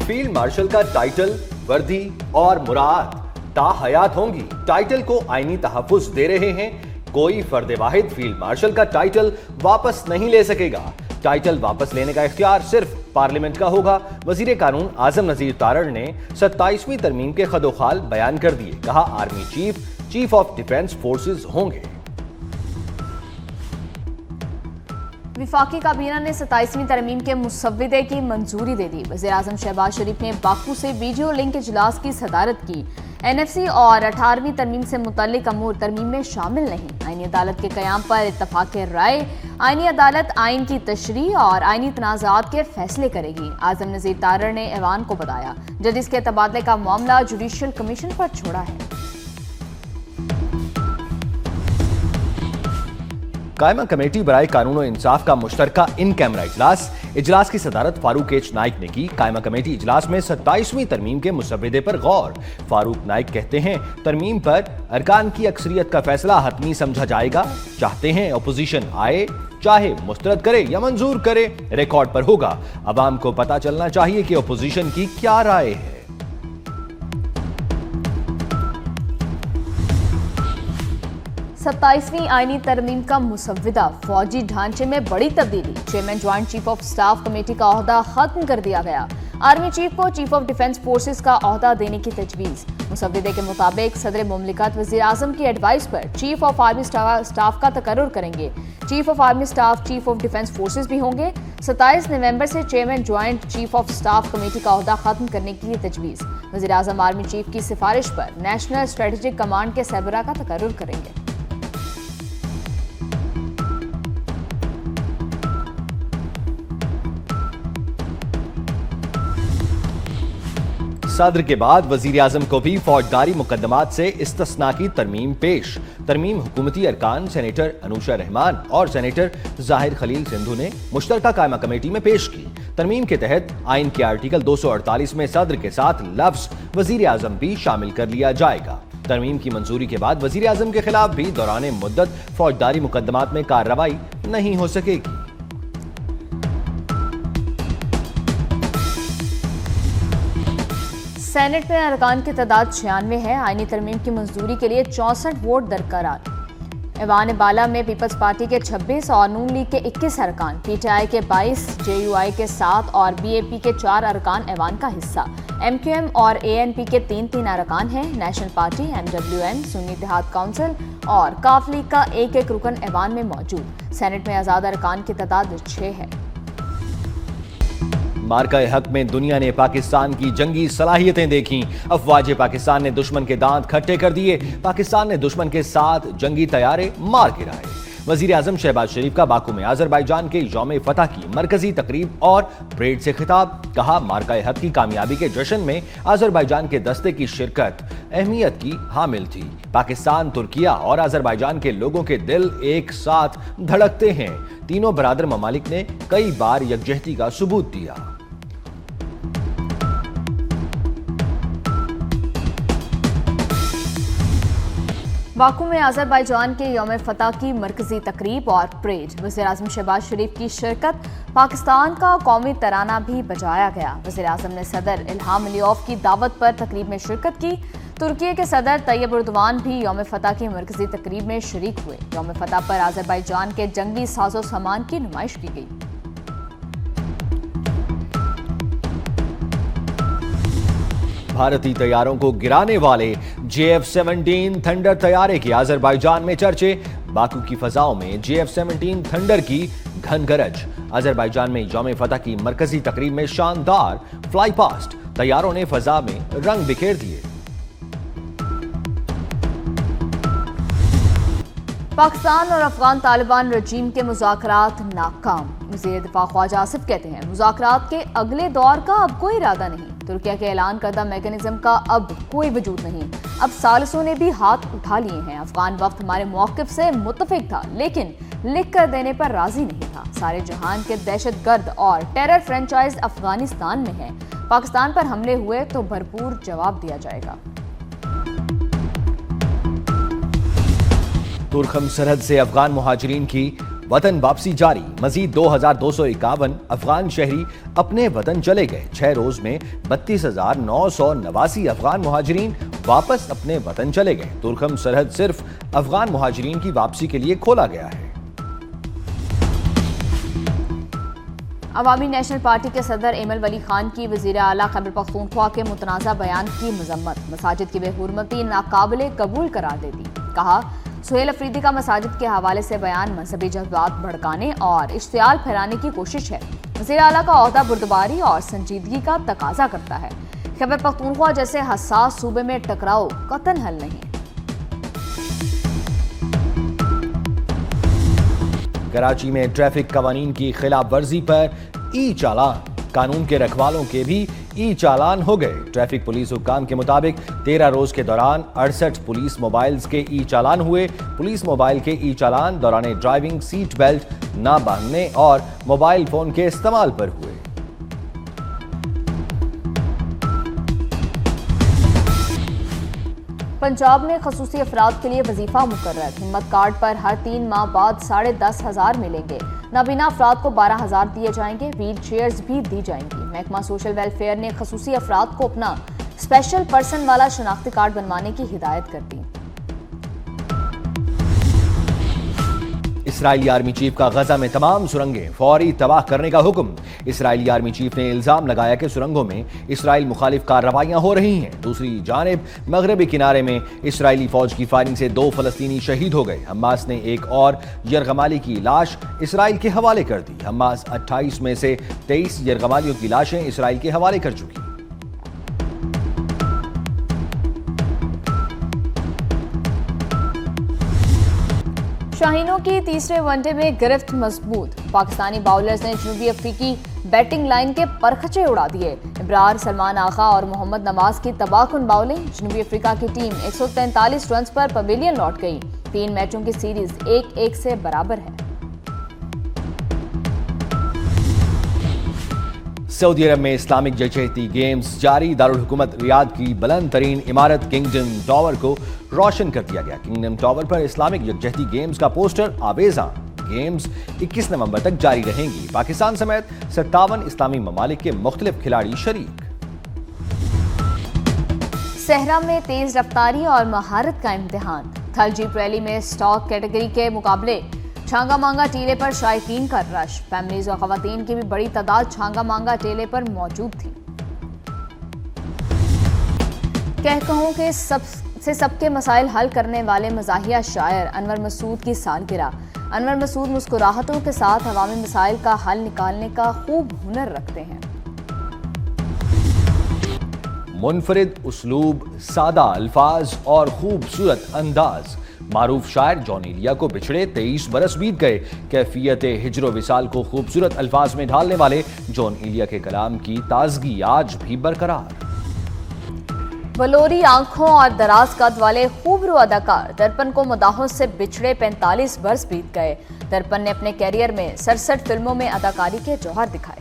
Field marshal का title, वर्दी और मुराद ताहयात होंगी। टाइटल को आईनी तहफ्फुज़ दे रहे हैं। कोई फर्द वाहिद फील्ड मार्शल का टाइटल वापस नहीं ले सकेगा। टाइटल वापस लेने का इख्तियार सिर्फ पार्लियामेंट का होगा। वजीर कानून आजम नजीर तारड़ ने 27वीं तरमीम के खदोखाल बयान कर दिए। कहा, army chief of defence forces होंगे। विफाकी काबीना ने 27वीं तरमीम के मुसव्विदे की मंजूरी दे दी। वज़ीर आज़म शहबाज शरीफ ने बाकू से वीडियो लिंक इजलास की सदारत की। NFC और 18वीं तरमीम से मुतल्लिक अमूर तरमीम में शामिल नहीं। आईनी अदालत के क़याम पर इत्तफाक़ राय। आईनी अदालत आइन की तशरीह और आईनी तनाज़ात के फैसले करेगी। आज़म नज़ीर तारड़ ने ऐवान को बताया, जजिस के तबादले का मामला जुडिशल कमीशन पर छोड़ा है। कायमा कमेटी बराए कानून और इंसाफ का मुश्तरका इन कैमरा इजलास की सदारत फारूक एच नाइक ने की। कायमा कमेटी इजलास में 27वीं तरमीम के मुसव्विदे पर गौर। फारूक नाइक कहते हैं, तरमीम पर अरकान की अक्सरियत का फैसला हतमी समझा जाएगा। चाहते हैं अपोजिशन आए, चाहे मुस्तरद करे या मंजूर करे, रिकॉर्ड पर होगा। अवाम को पता चलना चाहिए कि अपोजिशन की क्या राय है। 27वीं आईनी तरमीम का मुसव्विदा, फौजी ढांचे में बड़ी तब्दीली। Chairman joint chief of staff committee का ओहदा खत्म कर दिया गया। आर्मी चीफ को चीफ ऑफ डिफेंस फोर्सेज का ओहदा देने की तजवीज़। मुसव्विदे के मुताबिक सदर मुमलिकत वज़ीर आज़म की एडवाइस पर चीफ ऑफ आर्मी स्टाफ का तकर्रुर करेंगे। Chief of army staff chief of defence forces भी होंगे। 27 नवंबर से chairman joint chief of staff committee का ओहदा खत्म करने की तजवीज़। वज़ीर आज़म आर्मी चीफ की सिफारिश पर नेशनल स्ट्रेटेजिक कमांड के सरबराह का तकर्रुर करेंगे। सदर के बाद वजीर आजम को भी फौजदारी मुकदमात से इस्तिस्ना की तरमीम पेश। तरमीम हुकूमती अरकान सेनेटर अनूशा रहमान और सेनेटर जाहिर खलील सिंधु ने मुश्तरका कायमा कमेटी में पेश की। तरमीम के तहत आइन के आर्टिकल 248 में सदर के साथ लफ्ज वजीर आजम भी शामिल कर लिया जाएगा। तरमीम की मंजूरी के बाद वजीर आजम के खिलाफ भी दौरान मुद्दत फौजदारी मुकदमात में कार्रवाई नहीं हो सकेगी। सेनेट में अरकान की तादाद 96 है। आईनी तरमीम की मंजूरी के लिए 64 वोट दरकार। ऐवान बाला में पीपल्स पार्टी के 26 और नून लीग के 21 अरकान, PTI के 22, JUI के 7 और BAP के 4 अरकान ऐवान का हिस्सा। MQM और ANP के 3 अरकान हैं। National Party, MWN, Sunni Ittehad Council और काफ लीग का एक रुकन ऐवान में मौजूद। सेनेट में आज़ाद अरकान की तादाद 6 है। मार्का हक में दुनिया ने पाकिस्तान की जंगी सलाहियतें देखीं। अफवाज पाकिस्तान ने दुश्मन के दांत खट्टे कर दिए। पाकिस्तान ने दुश्मन के साथ जंगी तैयारे मार गिराए। वजीर आजम शहबाज शरीफ का बाकू में आज़रबाईजान के यौम फतह की मरकजी तकरीब और परेड से खिताब। कहा, मार्का हक की कामयाबी के जश्न में आज़रबाईजान के दस्ते की शिरकत अहमियत की हामिल थी। पाकिस्तान, तुर्किया और आज़रबाईजान के लोगों के दिल एक साथ धड़कते हैं। तीनों बरादर ममालिक ने कई बार यकजहती का सबूत दिया। बाकू में आज़रबाईजान के यौम फतह की मरकजी तकरीब और परेड। वज़ीर आज़म शहबाज शरीफ की शिरकत। पाकिस्तान का कौमी तराना भी बजाया गया। वज़ीर आज़म ने सदर इल्हाम अलीयौफ की दावत पर तकरीब में शिरकत की। तुर्की के सदर तैयब एर्दोगान भी यौम फतह की मरकजी तकरीब में शरीक हुए। यौम फतह पर आज़रबाईजान के जंगी साजो सामान की नुमाइश की गई। भारतीय तैयारों को गिराने वाले JF-17 थंडर तैयारे के आज़रबाईजान में चर्चे। बाकू की फजाओं में JF-17 थंडर की घन गरज। आज़रबाईजान में यौम फतह की मरकजी तकरीब में शानदार फ्लाई पास्ट। तैयारों ने फजा में रंग बिखेर दिए। पाकिस्तान और अफगान तालिबान रजीम के मुज़ाकरात नाकाम। वज़ीर दिफा ख्वाजा आसिफ कहते हैं, मुज़ाकरात के अगले दौर का अब कोई इरादा नहीं। तुर्किया के ऐलान करदा मैकेनिज्म का अब कोई वजूद नहीं। अब सालिसों ने भी हाथ उठा लिए हैं। अफगान वक्त हमारे मौक़िफ़ से मुत्तफ़िक था, लेकिन लिख कर देने पर राजी नहीं था। सारे जहान के दहशतगर्द और टेरर फ्रेंचाइज अफगानिस्तान में है। पाकिस्तान पर हमले हुए तो भरपूर जवाब दिया जाएगा। तुर्खम सरहद से अफगान मुहाजिरीन की वतन वापसी जारी, मजीद 2251 अफगान शहरी अपने वतन चले गए। 6 रोज में 32,989 अफगान मुहाजिरीन वापस अपने वतन चले गए। तुर्कम सरहद सिर्फ अफगान मुहाजिरीन की वापसी के लिए खोला गया है। अवामी नेशनल पार्टी के सदर एमल वली खान की वजीर आला खैबर पख्तूनख्वा के मुतनाज़ा बयान की मजम्मत, मसाजिद की बेहुरमती नाकाबिले कबूल करार दे दी। कहा, सुहेल अफरीदी का मसाजिद के हवाले से बयान मजहबी जज्बात भड़काने और इश्तियाल फैलाने की कोशिश है। वज़ीर आला का ओहदा बुर्दबारी और संजीदगी का तकाजा करता है। खैबर पख्तूनख्वा जैसे हसास सूबे में टकराव कतन हल नहीं। कराची में ट्रैफिक कवानीन की खिलाफ वर्जी पर ई चालान, कानून के रखवालों के भी ई चालान हो गए। ट्रैफिक पुलिस हुक्काम के मुताबिक 13 रोज के दौरान 68 पुलिस मोबाइल्स के ई चालान हुए। पुलिस मोबाइल के ई चालान दौरान ड्राइविंग, सीट बेल्ट न बांधने और मोबाइल फोन के इस्तेमाल पर हुए। पंजाब में खसूसी अफराद के लिए वजीफा मुकर्रर, हिम्मत कार्ड पर हर 3 माह बाद 10,500 मिलेंगे। नाबीना अफराद को 12,000 दिए जाएंगे। व्हील चेयर्स भी दी जाएंगी। महकमा सोशल वेलफेयर ने खसूसी अफराद को अपना स्पेशल पर्सन वाला शनाख्ती कार्ड बनवाने की हिदायत कर दी। इसराइली आर्मी चीफ का गजा में तमाम सुरंगें फौरी तबाह करने का हुक्म। इसराइली आर्मी चीफ ने इल्जाम लगाया कि सुरंगों में इसराइल मुखालिफ कार्रवाइयां हो रही हैं। दूसरी जानिब मगरबी किनारे में इसराइली फौज की फायरिंग से 2 फलस्तीनी शहीद हो गए। हमास ने एक और यरगमाली की लाश इसराइल के हवाले कर दी। हमास 28 में से 23 यरगमालियों की लाशें इसराइल के हवाले कर चुकी। शाहीनों की तीसरे वनडे में गिरफ्त मजबूत। पाकिस्तानी बाउलर्स ने जनूबी अफ्रीकी बैटिंग लाइन के परखचे उड़ा दिए। इब्रार, सलमान आगा और मोहम्मद नवाज की तबाहकुन बाउलिंग। जनूबी अफ्रीका की टीम 143 रन पर पवेलियन लौट गई। 3 मैचों की सीरीज 1-1 से बराबर है। सऊदी अरब में इस्लामिक यकजहती गेम्स जारी। दारुल हुकूमत रियाद की बुलंद तरीन इमारत किंगडम टावर को रोशन कर दिया गया। किंगडम टावर पर इस्लामिक यकजहती गेम्स का पोस्टर आवेजा। गेम्स 21 नवंबर तक जारी रहेंगी। पाकिस्तान समेत 57 इस्लामी ममालिक के मुख्तलिफ खिलाड़ी शरीक। सहरा में तेज रफ्तारी और महारत का इम्तिहान। थल जीप रैली में स्टॉक कैटेगरी के मुकाबले छांगा मांगा टीले पर शायकीन का रश। फैमिलीज और खवातीन की भी बड़ी तादाद छांगा मांगा टीले पर मौजूद थी। कहकहों के सबके मसाइल हल करने वाले मज़ाहिया शायर अनवर मसूद की सालगिरह। अनवर मसूद मुस्कुराहटों के साथ अवामी मसाइल का हल निकालने का खूब हुनर रखते हैं। मुनफरिद उस्लूब, सादा अल्फाज और खूबसूरत अंदाज। मारूफ शायर जॉन एलिया को पिछड़े 23 बरस बीत गए। कैफियत हिजरो विसाल को खूबसूरत अल्फाज में ढालने वाले जॉन एलिया के कलाम की ताजगी आज भी बरकरार। बलोरी आंखों और दराज कद वाले खूबरू अदाकार दर्पण को मदाहों से बिछड़े 45 बरस बीत गए। दर्पण ने अपने कैरियर में 67 फिल्मों में अदाकारी के जौहर दिखाए।